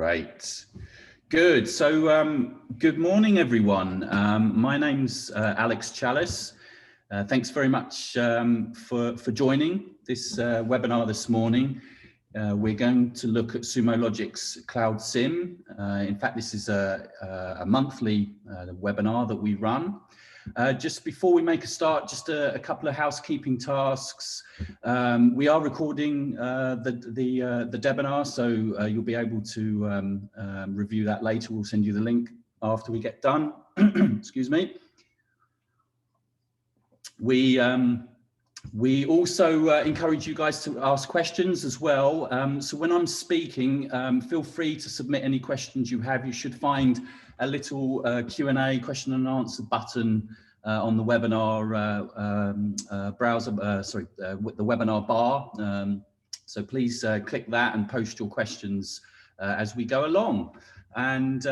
Great. Good. So good morning, everyone. My name's Alex Chalice. Thanks very much for joining this webinar this morning. We're going to look at Sumo Logic's Cloud SIEM. In fact, this is a monthly webinar that we run. Just before we make a start, just a couple of housekeeping tasks. We are recording the webinar, so you'll be able to review that later. We'll send you the link after we get done. Excuse me. We also encourage you guys to ask questions as well. So when I'm speaking, feel free to submit any questions you have. You should find a little Q&A, question and answer button on the webinar browser, with the webinar bar. So please click that and post your questions as we go along. And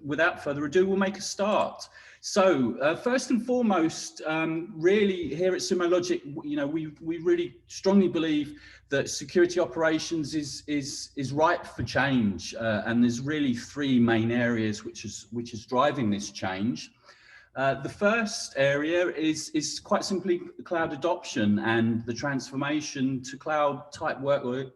without further ado, we'll make a start. So first and foremost, really here at Sumo Logic, you know, we really strongly believe that security operations is ripe for change, and there's really three main areas which is driving this change. The first area is quite simply cloud adoption and the transformation to cloud type workloads.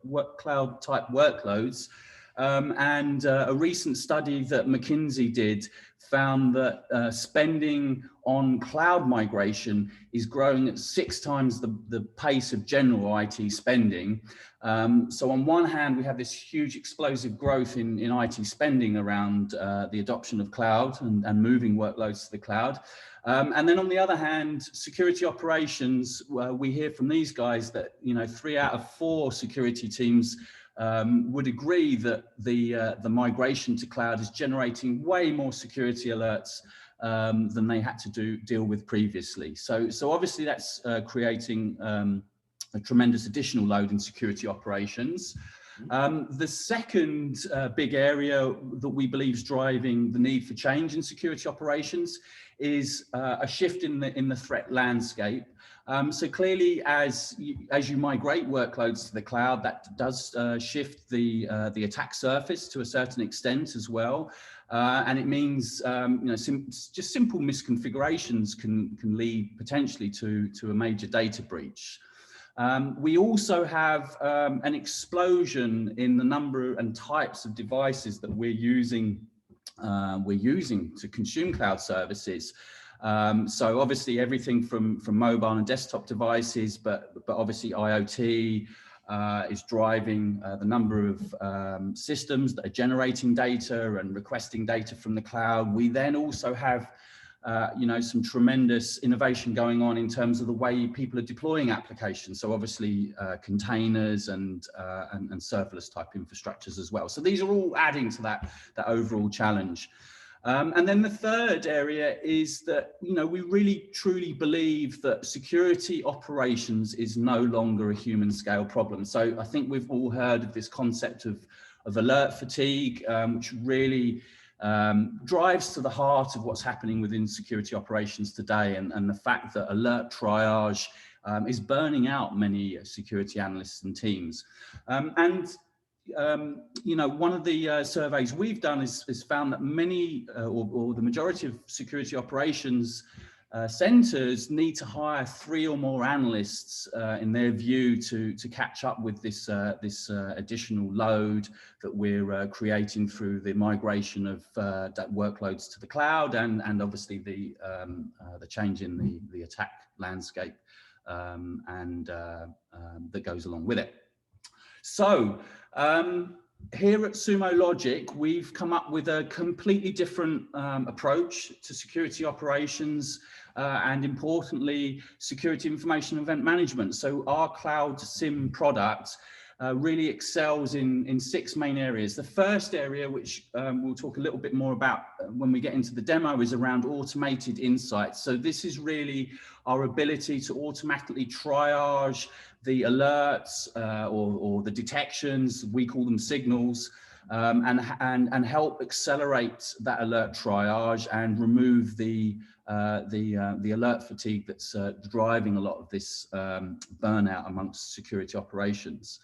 And a recent study that McKinsey did found that spending on cloud migration is growing at 6 times the pace of general IT spending. So on one hand, we have this huge explosive growth in IT spending around the adoption of cloud and moving workloads to the cloud. And then on the other hand, security operations, we hear from these guys that, you know, 3 out of 4 security teams would agree that the migration to cloud is generating way more security alerts than they had to deal with previously. So obviously that's creating a tremendous additional load in security operations. The second big area that we believe is driving the need for change in security operations is a shift in the threat landscape. So clearly, as you migrate workloads to the cloud, that does shift the attack surface to a certain extent as well, and it means you know, just simple misconfigurations can lead potentially to a major data breach. We also have an explosion in the number and types of devices that we're using to consume cloud services. So obviously everything from mobile and desktop devices, but obviously IoT is driving the number of systems that are generating data and requesting data from the cloud. We then also have you know, some tremendous innovation going on in terms of the way people are deploying applications. So obviously containers and serverless type infrastructures as well. So these are all adding to that overall challenge. And then the third area is that, you know, we really truly believe that security operations is no longer a human scale problem. So I think we've all heard of this concept of alert fatigue, which really drives to the heart of what's happening within security operations today, and the fact that alert triage is burning out many security analysts and teams. You know, one of the surveys we've done is found that many or the majority of security operations centers need to hire 3 or more analysts in their view to catch up with this additional load that we're creating through the migration of workloads to the cloud and obviously the change in the attack landscape that goes along with it. So here at Sumo Logic, we've come up with a completely different approach to security operations and importantly, security information event management. So our Cloud SIEM product really excels in 6 main areas. The first area, which we'll talk a little bit more about when we get into the demo, is around automated insights. So this is really our ability to automatically triage the alerts or the detections, we call them signals, and help accelerate that alert triage and remove the alert fatigue that's driving a lot of this burnout amongst security operations.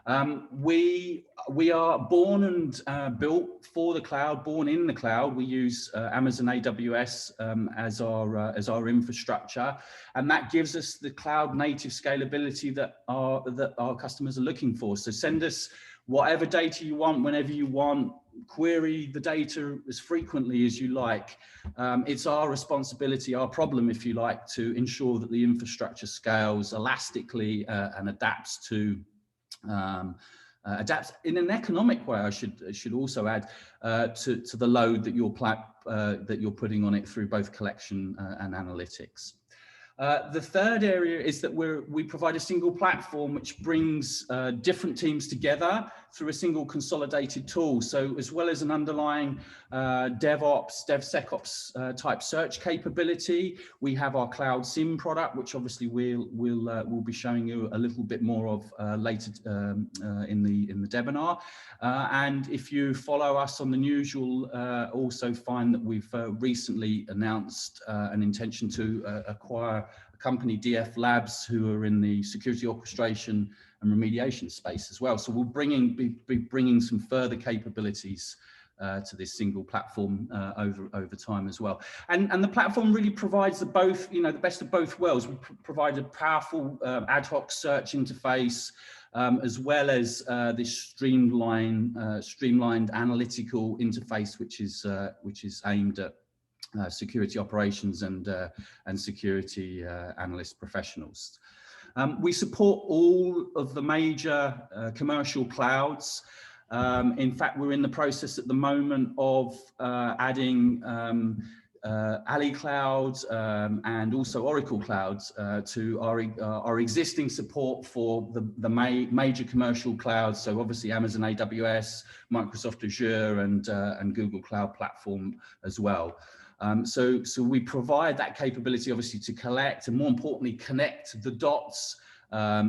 We are born and built for the cloud, born in the cloud. We use Amazon AWS as our infrastructure, and that gives us the cloud native scalability that our customers are looking for. So send us whatever data you want, whenever you want. Query the data as frequently as you like. It's our responsibility, our problem, if you like, to ensure that the infrastructure scales elastically and adapts adapts in an economic way. I should also add to the load that you're putting on it through both collection and analytics. The third area is that we provide a single platform which brings different teams together through a single consolidated tool. So as well as an underlying DevOps, DevSecOps type search capability, we have our Cloud SIEM product, which obviously we'll be showing you a little bit more of later in the webinar. And if you follow us on the news, you'll also find that we've recently announced an intention to acquire a company, DF Labs, who are in the security orchestration and remediation space as well. So we'll be bringing some further capabilities to this single platform over time as well. And the platform really provides the best of both worlds. We provide a powerful ad hoc search interface, as well as this streamlined analytical interface, which is aimed at security operations and security analyst professionals. We support all of the major commercial clouds. In fact, we're in the process at the moment of adding Ali Clouds and also Oracle Clouds to our existing support for the major commercial clouds. So obviously Amazon AWS, Microsoft Azure, and Google Cloud Platform as well. So we provide that capability, obviously, to collect and, more importantly, connect the dots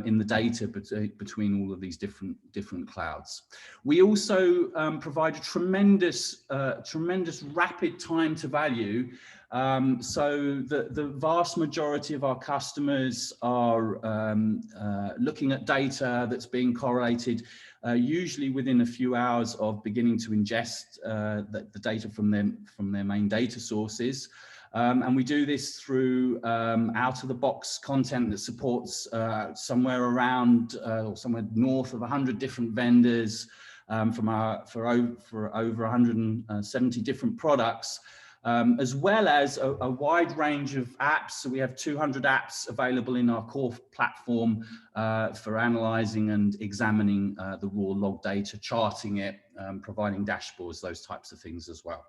in the data between all of these different clouds. We also provide a tremendous rapid time to value. So the vast majority of our customers are looking at data that's being correlated usually within a few hours of beginning to ingest the data from their main data sources. And we do this through out-of-the-box content that supports somewhere around or somewhere north of 100 different vendors for over 170 different products, as well as a wide range of apps. So we have 200 apps available in our core platform for analyzing and examining the raw log data, charting it, providing dashboards, those types of things as well.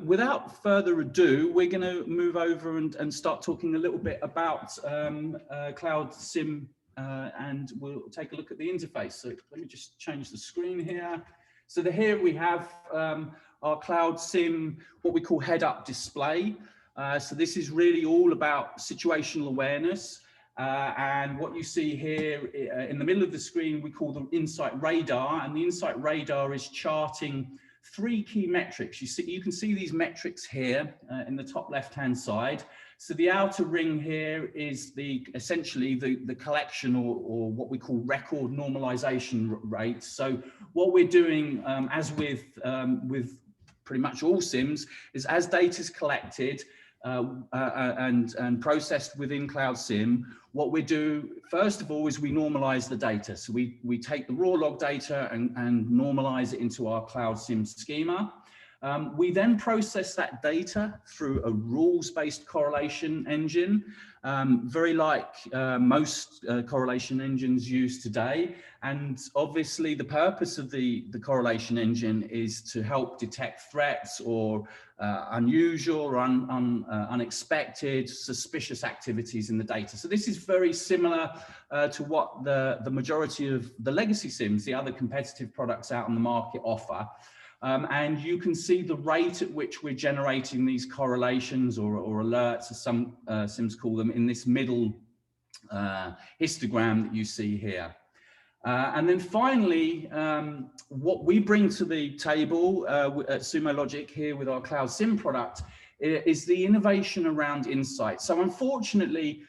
Without further ado, we're going to move over and start talking a little bit about Cloud SIEM, and we'll take a look at the interface. So let me just change the screen here. So here we have our Cloud SIEM, what we call head-up display. So this is really all about situational awareness. And what you see here in the middle of the screen, we call the Insight Radar, and the Insight Radar is charting 3 key metrics. You can see these metrics here in the top left-hand side. So the outer ring here is essentially the collection or what we call record normalization rate. So what we're doing, as with pretty much all SIEMs, is as data is collected and processed within Cloud SIEM, what we do first of all is we normalize the data. So we take the raw log data and normalize it into our Cloud SIEM schema. We then process that data through a rules-based correlation engine, very like most correlation engines used today. And obviously the purpose of the correlation engine is to help detect threats or unusual or unexpected, suspicious activities in the data. So this is very similar to what the majority of the legacy SIEMs, the other competitive products out on the market, offer. And you can see the rate at which we're generating these correlations or alerts, as some SIEMs call them, in this middle histogram that you see here. And then finally, what we bring to the table at Sumo Logic here with our Cloud SIEM product is the innovation around insight. So unfortunately,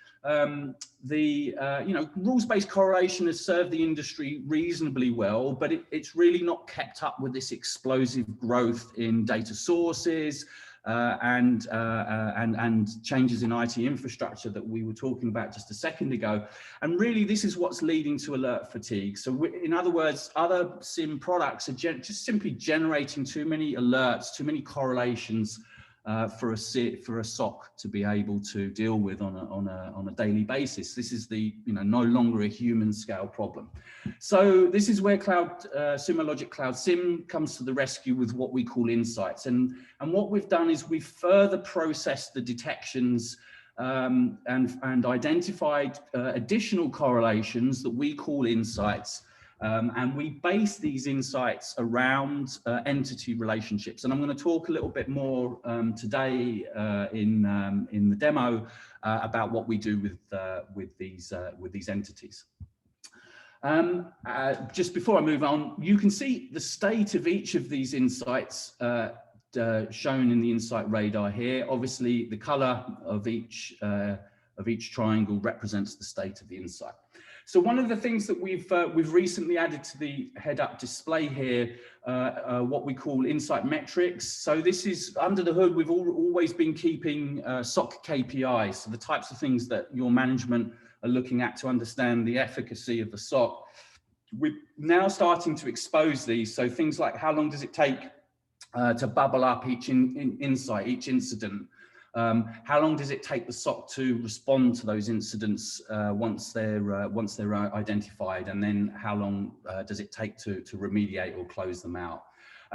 rules-based correlation has served the industry reasonably well, but it's really not kept up with this explosive growth in data sources and changes in IT infrastructure that we were talking about just a second ago. And really, this is what's leading to alert fatigue. So in other words, other SIEM products are just simply generating too many alerts, too many correlations for a SOC to be able to deal with on a daily basis. This is no longer a human scale problem. So this is where Sumo Logic Cloud SIEM comes to the rescue with what we call insights. And what we've done is we've further processed the detections and identified additional correlations that we call insights. And we base these insights around entity relationships. And I'm going to talk a little bit more today in the demo about what we do with these entities. Just before I move on, you can see the state of each of these insights shown in the insight radar here. Obviously, the color of each triangle represents the state of the insight. So one of the things that we've recently added to the head-up display here, what we call insight metrics. So this is under the hood. We've always been keeping SOC KPIs, so the types of things that your management are looking at to understand the efficacy of the SOC. We're now starting to expose these. So things like how long does it take to bubble up each insight, each incident? How long does it take the SOC to respond to those incidents once they're identified, and then how long does it take to remediate or close them out?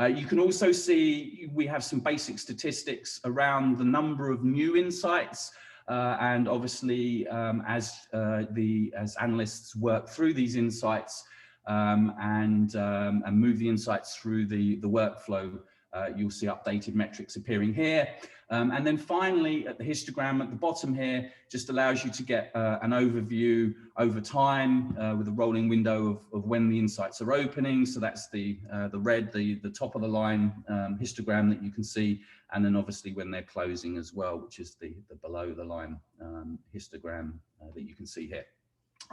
You can also see we have some basic statistics around the number of new insights, and obviously as analysts work through these insights and move the insights through the workflow, you'll see updated metrics appearing here. And then finally, at the histogram at the bottom here, just allows you to get an overview over time with a rolling window of when the insights are opening. So that's the red, the top of the line histogram that you can see, and then obviously when they're closing as well, which is the below the line histogram that you can see here.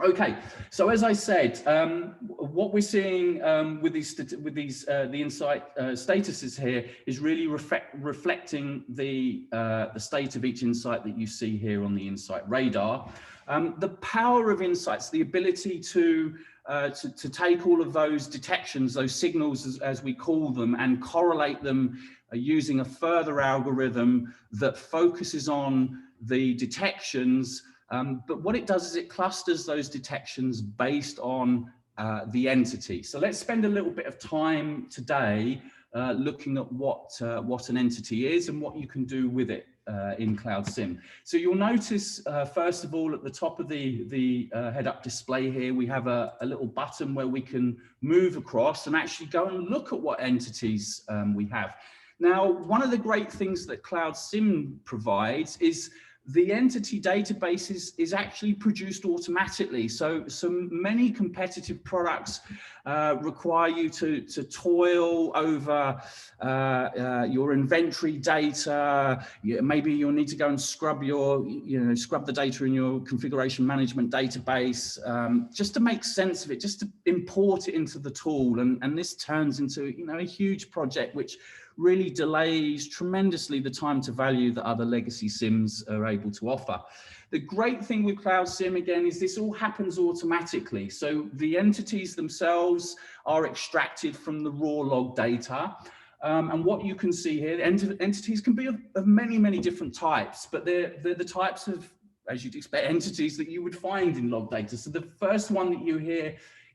Okay, so as I said, what we're seeing with the insight statuses here is really reflecting the state of each insight that you see here on the insight radar. The power of insights, the ability to take all of those detections, those signals as we call them, and correlate them using a further algorithm that focuses on the detections. But what it does is it clusters those detections based on the entity. So let's spend a little bit of time today looking at what an entity is and what you can do with it in Cloud SIEM. So you'll notice, first of all, at the top of the head-up display here, we have a little button where we can move across and actually go and look at what entities we have. Now, one of the great things that Cloud SIEM provides is the entity database is actually produced automatically. So many competitive products require you to toil over your inventory data. Maybe you'll need to go and scrub the data in your configuration management database just to make sense of it, just to import it into the tool. And this turns into a huge project which really delays tremendously the time to value that other legacy SIEMs are able to offer. The great thing with Cloud SIEM, again, is this all happens automatically. So the entities themselves are extracted from the raw log data. And what you can see here, entities can be of many, many different types, but they're the types of, as you'd expect, entities that you would find in log data. So the first one that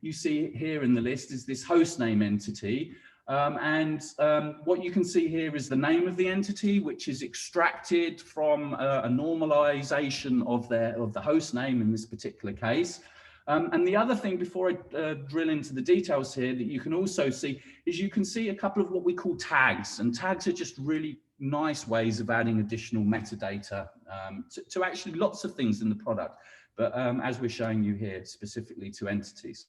you see here in the list is this hostname entity. What you can see here is the name of the entity, which is extracted from a normalization of the host name in this particular case. And the other thing, before I drill into the details here, that you can also see is you can see a couple of what we call tags. And tags are just really nice ways of adding additional metadata to actually lots of things in the product. But as we're showing you here, specifically to entities.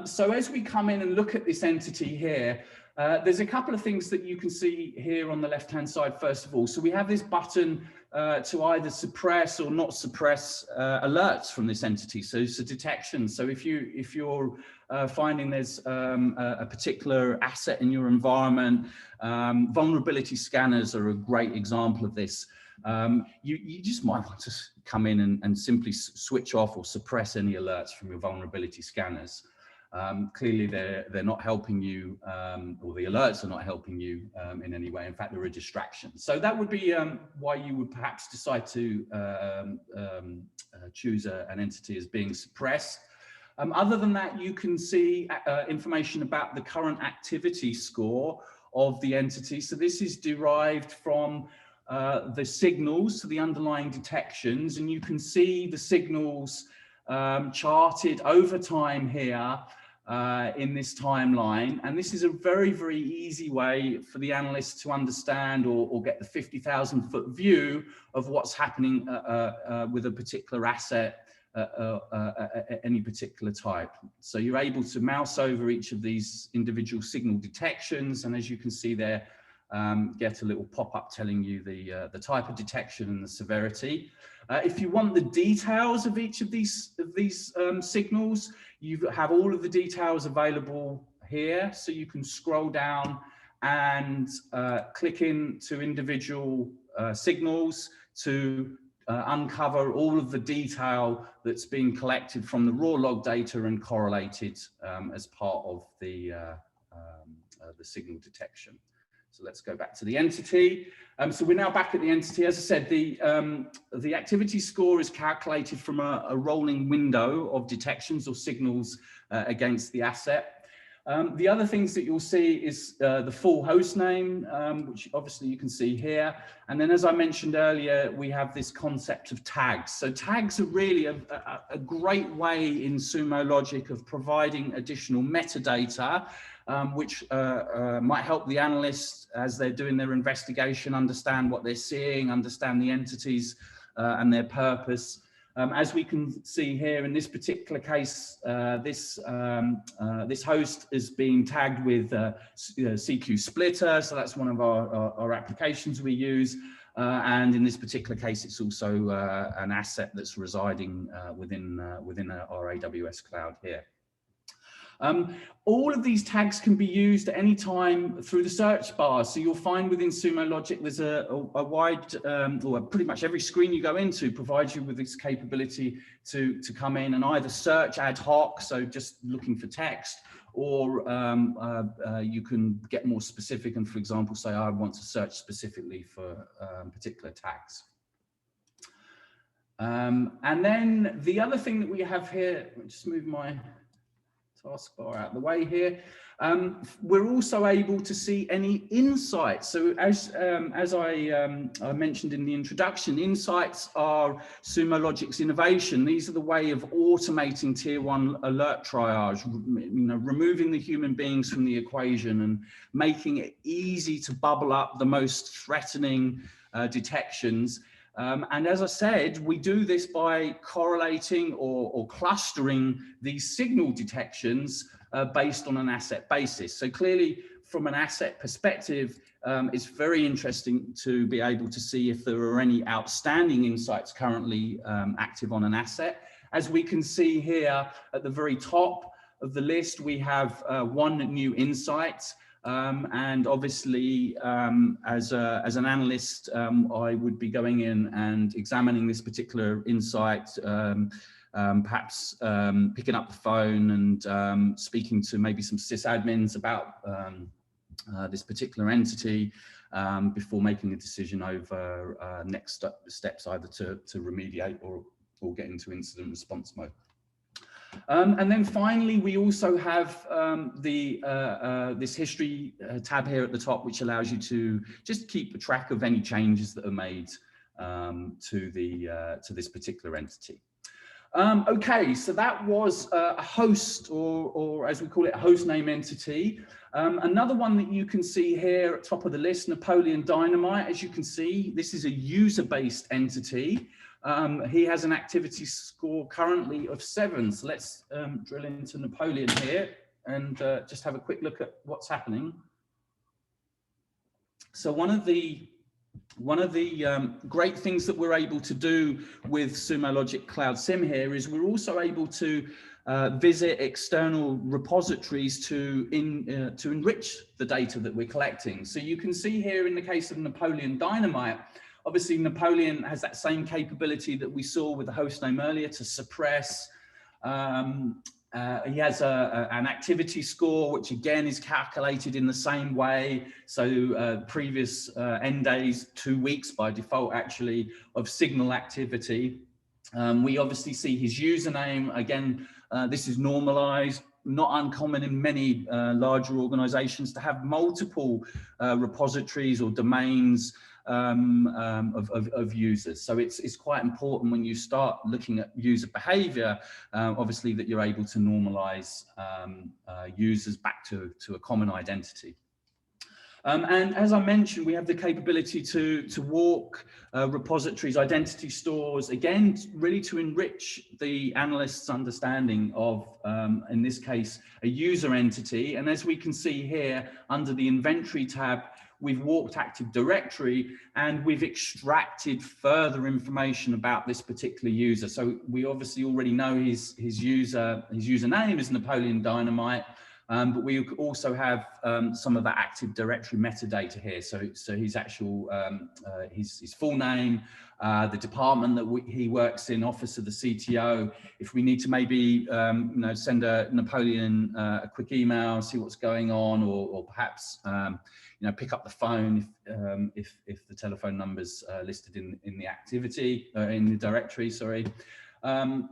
So as we come in and look at this entity here, there's a couple of things that you can see here on the left-hand side, first of all. So we have this button to either suppress or not suppress alerts from this entity. So it's a detection. So if you're finding there's a particular asset in your environment, vulnerability scanners are a great example of this. You just might want to come in and simply switch off or suppress any alerts from your vulnerability scanners. Clearly they're not helping you, or the alerts are not helping you in any way. In fact, they're a distraction. So that would be why you would perhaps decide to choose an entity as being suppressed. Other than that, you can see information about the current activity score of the entity. So this is derived from the signals, so the underlying detections, and you can see the signals charted over time here in this timeline. And this is a very, very easy way for the analysts to understand or get the 50,000-foot view of what's happening with a particular asset, any particular type. So you're able to mouse over each of these individual signal detections, and as you can see there, get a little pop-up telling you the type of detection and the severity. If you want the details of each of these signals, you have all of the details available here. So you can scroll down and click into individual signals to uncover all of the detail that's been collected from the raw log data and correlated as part of the signal detection. So let's go back to the entity. So we're now back at the entity. As I said, the activity score is calculated from a rolling window of detections or signals against the asset. The other things that you'll see is the full host name, which obviously you can see here. And then, as I mentioned earlier, we have this concept of tags. So tags are really a great way in Sumo logic of providing additional metadata, which might help the analysts as they're doing their investigation, understand what they're seeing, understand the entities and their purpose. As we can see here in this particular case, this host is being tagged with CQ splitter. So that's one of our applications we use. And in this particular case, it's also an asset that's residing within our AWS cloud here. All of these tags can be used at any time through the search bar. So you'll find within Sumo Logic, there's a wide, or pretty much every screen you go into provides you with this capability to come in and either search ad hoc, so just looking for text, or you can get more specific and, for example, say I want to search specifically for particular tags. And then the other thing that we have here, let me just move my taskbar out of the way here. We're also able to see any insights. So as I mentioned in the introduction, insights are Sumo Logic's innovation. These are the way of automating tier 1 alert triage, removing the human beings from the equation and making it easy to bubble up the most threatening detections. And as I said, we do this by correlating or clustering these signal detections based on an asset basis. So clearly, from an asset perspective, it's very interesting to be able to see if there are any outstanding insights currently active on an asset. As we can see here at the very top of the list, we have one new insight. And obviously, as an analyst, I would be going in and examining this particular insight, perhaps picking up the phone and speaking to maybe some sysadmins about this particular entity before making a decision over next steps, either to remediate or get into incident response mode. And then finally, we also have this history tab here at the top, which allows you to just keep track of any changes that are made to this particular entity. Okay, so that was a host, or as we call it, a host name entity. Another one that you can see here at top of the list, Napoleon Dynamite. As you can see, this is a user-based entity. He has an activity score currently of 7. So let's drill into Napoleon here and just have a quick look at what's happening. So one of the great things that we're able to do with Sumo Logic Cloud SIEM here is we're also able to visit external repositories to enrich the data that we're collecting. So you can see here in the case of Napoleon Dynamite, obviously Napoleon has that same capability that we saw with the hostname earlier to suppress. He has an activity score, which again is calculated in the same way. So previous end days, 2 weeks by default actually, of signal activity. We obviously see his username. Again, this is normalized, not uncommon in many larger organizations to have multiple repositories or domains of users. So it's quite important when you start looking at user behavior, obviously, that you're able to normalize users back to a common identity. And as I mentioned, we have the capability to walk repositories, identity stores, again, really to enrich the analyst's understanding of, in this case, a user entity. And as we can see here under the inventory tab, we've walked Active Directory and we've extracted further information about this particular user. So we obviously already know his username is Napoleon Dynamite. But we also have some of that Active Directory metadata here. So his actual, his full name, the department that he works in, office of the CTO. If we need to maybe, send Napoleon a quick email, see what's going on, or perhaps, pick up the phone if the telephone number's listed in the activity, in the directory, sorry. From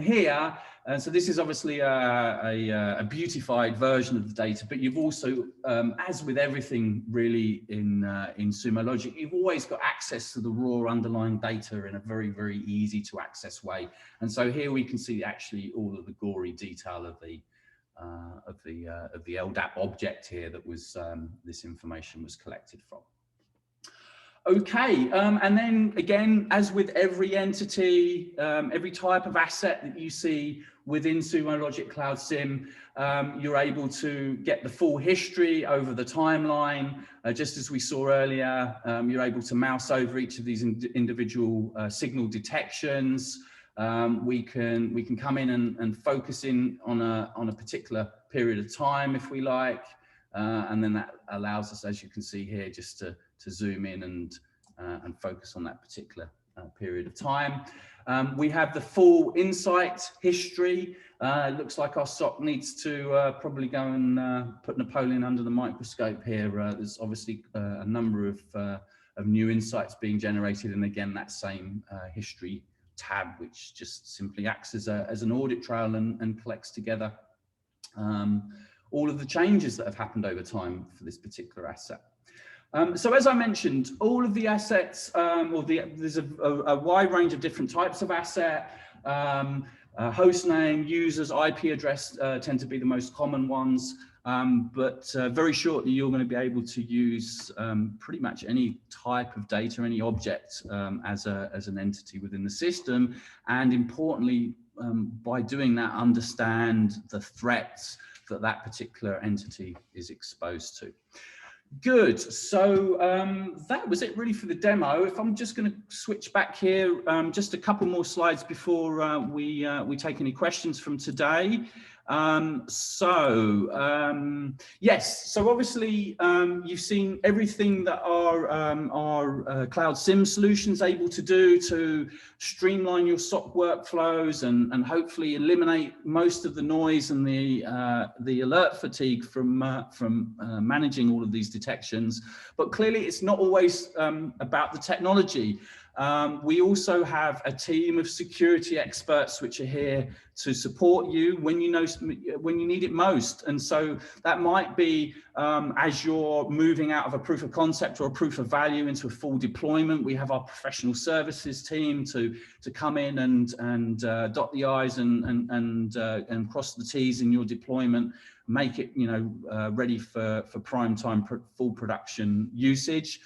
here, so this is obviously a beautified version of the data, but you've also, as with everything really in Sumo Logic, you've always got access to the raw underlying data in a very, very easy to access way. And so here we can see actually all of the gory detail of the LDAP object here that was this information was collected from. Okay, and then again, as with every entity, every type of asset that you see within Sumo Logic Cloud SIEM, you're able to get the full history over the timeline. Just as we saw earlier, you're able to mouse over each of these individual signal detections. We can come in and focus in on a particular period of time if we like, and then that allows us, as you can see here, just to zoom in and focus on that particular period of time. We have the full insight history. It looks like our SOC needs to probably go and put Napoleon under the microscope here. There's obviously a number of new insights being generated, and again, that same history tab, which just simply acts as an audit trail and collects together all of the changes that have happened over time for this particular asset. So as I mentioned, all of the assets, there's a wide range of different types of asset. Host name, users, IP address tend to be the most common ones. But very shortly, you're going to be able to use pretty much any type of data, any object as an entity within the system. And importantly, by doing that, understand the threats that particular entity is exposed to. Good, so that was it really for the demo. If I'm just going to switch back here, just a couple more slides before we take any questions from today. Yes, so obviously you've seen everything that our Cloud SIEM solutions able to do to streamline your SOC workflows and hopefully eliminate most of the noise and the alert fatigue from managing all of these detections. But clearly it's not always about the technology. We also have a team of security experts which are here to support you when you need it most. And so that might be as you're moving out of a proof of concept or a proof of value into a full deployment. We have our professional services team to come in and dot the I's and cross the T's in your deployment, make it ready for prime time full production usage.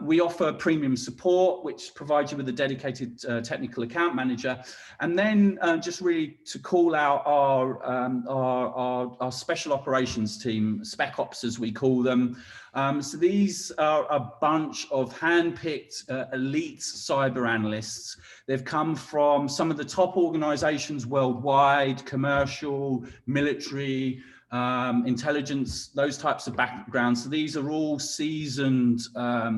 We offer premium support, which provides you with a dedicated technical account manager. And then just really to call out our special operations team, Spec Ops as we call them. So these are a bunch of hand-picked elite cyber analysts. They've come from some of the top organizations worldwide, commercial, military, intelligence, those types of backgrounds. So these are all seasoned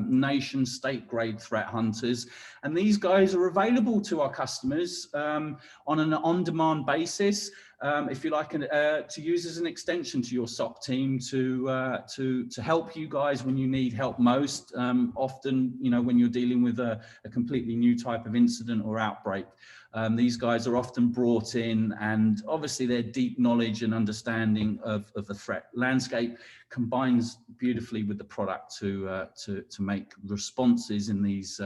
nation state grade threat hunters. And these guys are available to our customers on an on-demand basis, if you like, to use as an extension to your SOC team to help you guys when you need help most. Often, you know, when you're dealing with a completely new type of incident or outbreak. These guys are often brought in, and obviously their deep knowledge and understanding of the threat landscape combines beautifully with the product to make responses in these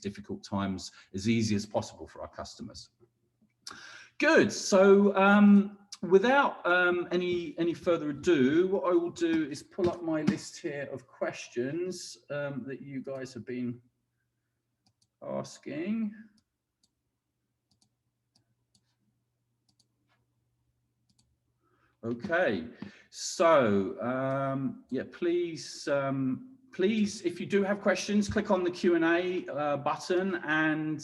difficult times as easy as possible for our customers. Good. So without any further ado, what I will do is pull up my list here of questions that you guys have been asking. Okay, so yeah, please, if you do have questions, click on the Q&A button, and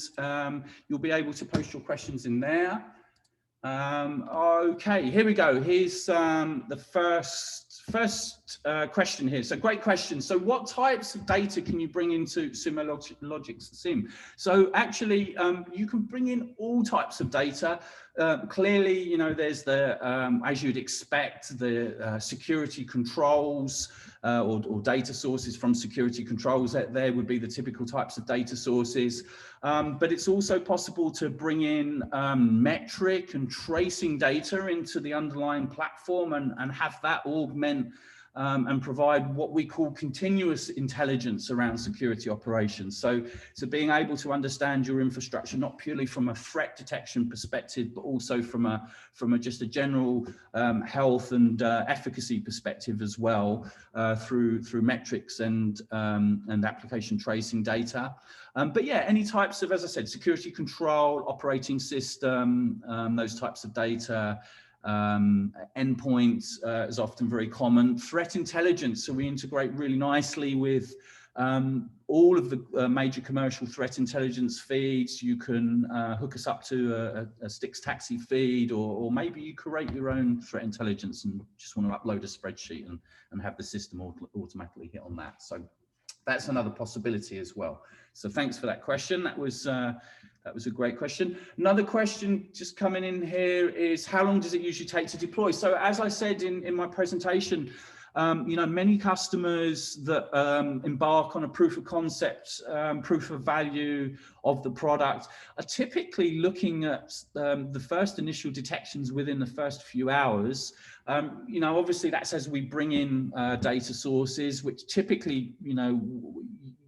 you'll be able to post your questions in there. Okay, here we go. Here's the first question here. So great question. So what types of data can you bring into Sumo Logic's SIEM? So actually, you can bring in all types of data. Clearly, you know, there's the, as you'd expect, the security controls or data sources from security controls. That there would be the typical types of data sources. But it's also possible to bring in metric and tracing data into the underlying platform and have that augment and provide what we call continuous intelligence around security operations. So being able to understand your infrastructure, not purely from a threat detection perspective, but also from just a general health and efficacy perspective as well, through metrics and application tracing data. But yeah, any types of, as I said, security control, operating system, those types of data. Endpoints is often very common. Threat intelligence, so we integrate really nicely with all of the major commercial threat intelligence feeds. You can hook us up to a Stix taxi feed, or maybe you create your own threat intelligence and just want to upload a spreadsheet and have the system automatically hit on that. So that's another possibility as well. So thanks for that question. That was a great question. Another question just coming in here is, how long does it usually take to deploy? So as I said in my presentation, you know, many customers that embark on a proof of concept, proof of value of the product are typically looking at the first initial detections within the first few hours. You know, obviously that's as we bring in data sources, which typically, you know,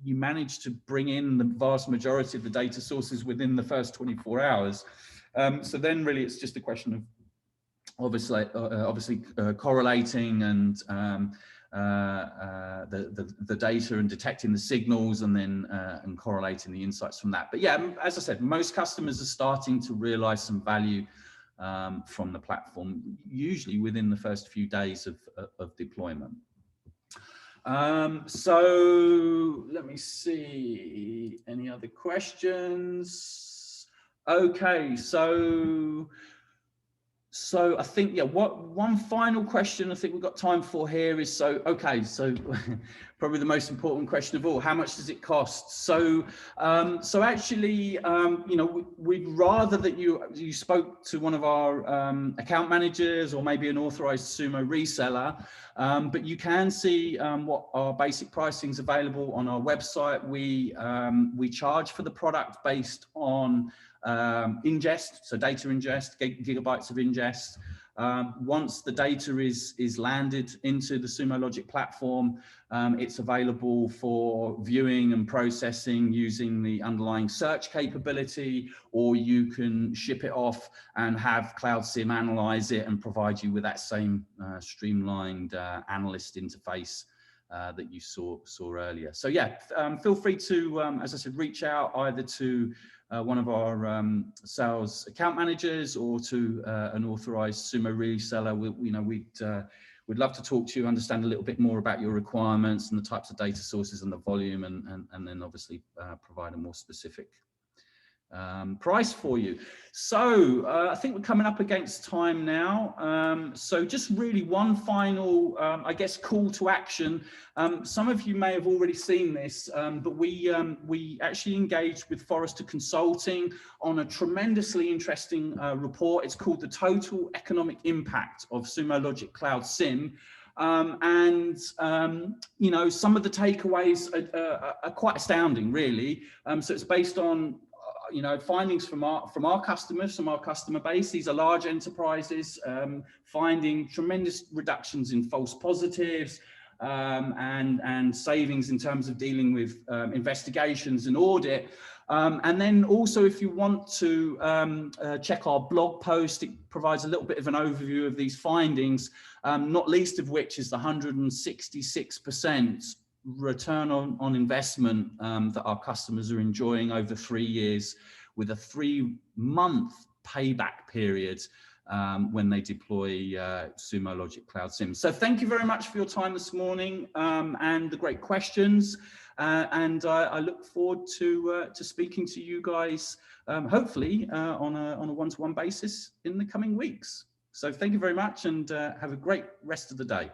you manage to bring in the vast majority of the data sources within the first 24 hours. So then really it's just a question of obviously correlating and the data and detecting the signals, and then and correlating the insights from that. But yeah, as I said, most customers are starting to realize some value from the platform, usually within the first few days of deployment. So let me see, any other questions? Okay, so I think, yeah, one final question I think we've got time for here is, so probably the most important question of all, how much does it cost? So actually, you know, we'd rather that you spoke to one of our account managers or maybe an authorized Sumo reseller, but you can see what our basic pricing is available on our website. We charge for the product based on ingest, so data ingest, gigabytes of ingest. Once the data is landed into the Sumo Logic platform, it's available for viewing and processing using the underlying search capability, or you can ship it off and have Cloud SIEM analyze it and provide you with that same streamlined analyst interface that you saw earlier. So yeah, feel free to, as I said, reach out either to one of our sales account managers or to an authorized Sumo reseller. We'd love to talk to you, understand a little bit more about your requirements and the types of data sources and the volume, and then obviously provide a more specific price for you. So I think we're coming up against time now. So just really one final, I guess, call to action. Some of you may have already seen this, but we actually engaged with Forrester Consulting on a tremendously interesting report. It's called the Total Economic Impact of Sumo Logic Cloud SIEM. You know, some of the takeaways are quite astounding, really. So it's based on you know, findings from our customers, from our customer base. These are large enterprises, finding tremendous reductions in false positives and savings in terms of dealing with investigations and audit. And then also, if you want to check our blog post, it provides a little bit of an overview of these findings, not least of which is the 166% return on investment that our customers are enjoying over 3 years, with a 3-month payback period when they deploy Sumo Logic Cloud SIEM. So thank you very much for your time this morning and the great questions. And I look forward to speaking to you guys, hopefully on a one-to-one basis in the coming weeks. So thank you very much, and have a great rest of the day.